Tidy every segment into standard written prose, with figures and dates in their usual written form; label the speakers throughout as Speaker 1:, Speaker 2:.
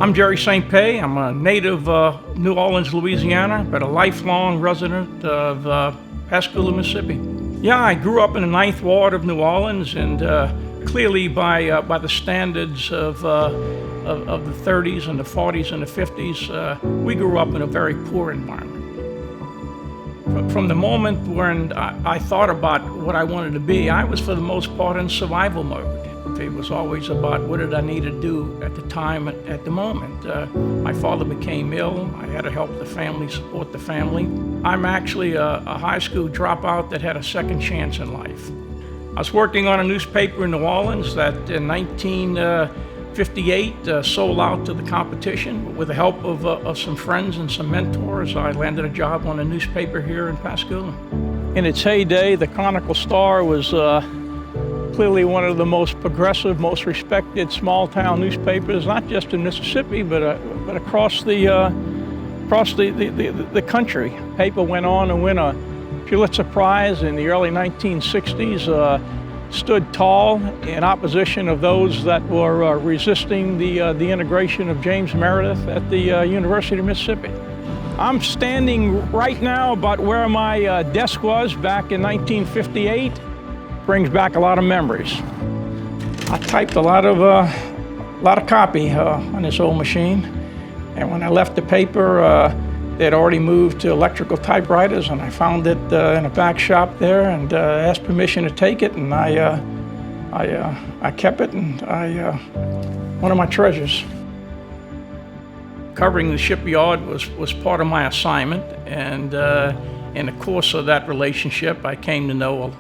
Speaker 1: I'm Jerry St. Pé. I'm a native New Orleans, Louisiana, but a lifelong resident of Pascagoula, Mississippi. Yeah, I grew up in the Ninth Ward of New Orleans, and clearly by the standards of the 30s and the 40s and the 50s, we grew up in a very poor environment. From the moment when I thought about what I wanted to be, I was for the most part in survival mode. It was always about what did I need to do at the time, at the moment. My father became ill. I had to help the family, support the family. I'm actually a high school dropout that had a second chance in life. I was working on a newspaper in New Orleans that in 1958 sold out to the competition. With the help of some friends and some mentors, I landed a job on a newspaper here in Pascagoula. In its heyday, the Chronicle-Star was clearly one of the most progressive, most respected small-town newspapers, not just in Mississippi, but across the country. The paper went on to win a Pulitzer Prize in the early 1960s, stood tall in opposition of those that were resisting the integration of James Meredith at the University of Mississippi. I'm standing right now about where my desk was back in 1958. Brings back a lot of memories. I typed a lot of copy on this old machine, and when I left the paper, they'd already moved to electrical typewriters, and I found it in a back shop there, and asked permission to take it, and I kept it, and one of my treasures. Covering the shipyard was part of my assignment, and in the course of that relationship, I came to know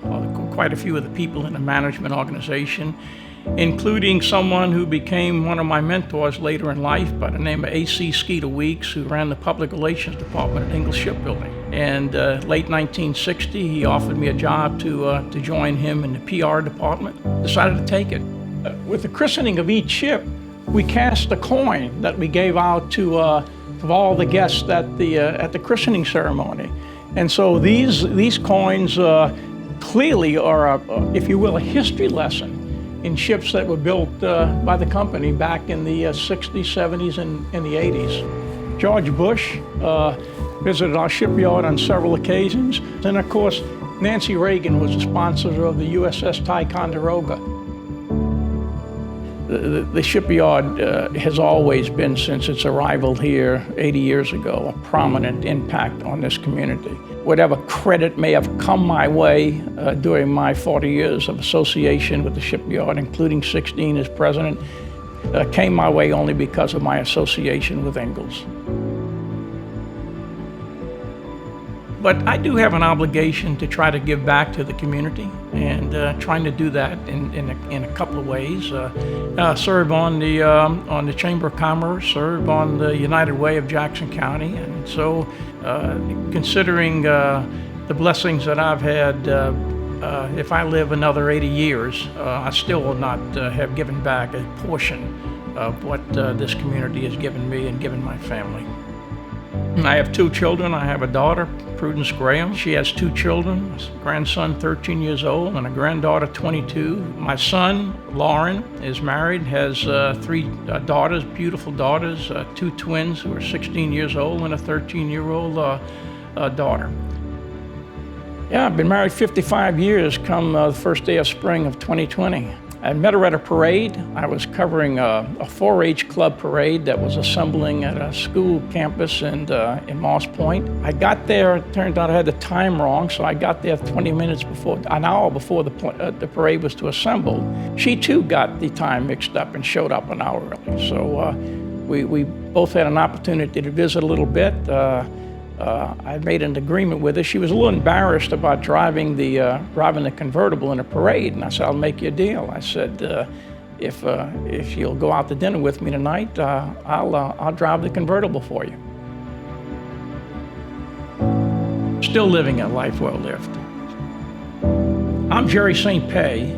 Speaker 1: quite a few of the people in the management organization, including someone who became one of my mentors later in life by the name of A.C. Skeeter Weeks, who ran the public relations department at Ingalls Shipbuilding. And late 1960, he offered me a job to join him in the PR department. Decided to take it. With the christening of each ship, we cast a coin that we gave out to all the guests at the christening ceremony. And so these coins clearly are, if you will, a history lesson in ships that were built by the company back in the 60s, 70s, and the 80s. George Bush visited our shipyard on several occasions. And of course, Nancy Reagan was the sponsor of the USS Ticonderoga. The shipyard has always been, since its arrival here 80 years ago, a prominent impact on this community. Whatever credit may have come my way during my 40 years of association with the shipyard, including 16 as president, came my way only because of my association with Ingalls. But I do have an obligation to try to give back to the community, and trying to do that in a couple of ways. Serve on the Chamber of Commerce, serve on the United Way of Jackson County, and so considering the blessings that I've had, if I live another 80 years, I still will not have given back a portion of what this community has given me and given my family. I have two children. I have a daughter, Prudence Graham. She has two children, a grandson 13 years old and a granddaughter 22. My son, Lauren, is married, has three daughters, beautiful daughters, two twins who are 16 years old and a 13-year-old daughter. Yeah, I've been married 55 years come the first day of spring of 2020. I met her at a parade. I was covering a 4-H club parade that was assembling at a school campus in Moss Point. I got there, it turned out I had the time wrong, so I got there 20 minutes before, an hour before the parade was to assemble. She too got the time mixed up and showed up an hour early. So we both had an opportunity to visit a little bit. I made an agreement with her. She was a little embarrassed about driving the convertible in a parade, and I said, "I'll make you a deal." I said, "If you'll go out to dinner with me tonight, I'll drive the convertible for you." Still living a life well lived. I'm Jerry St. Pé.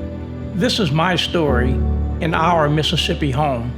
Speaker 1: This is my story in our Mississippi home.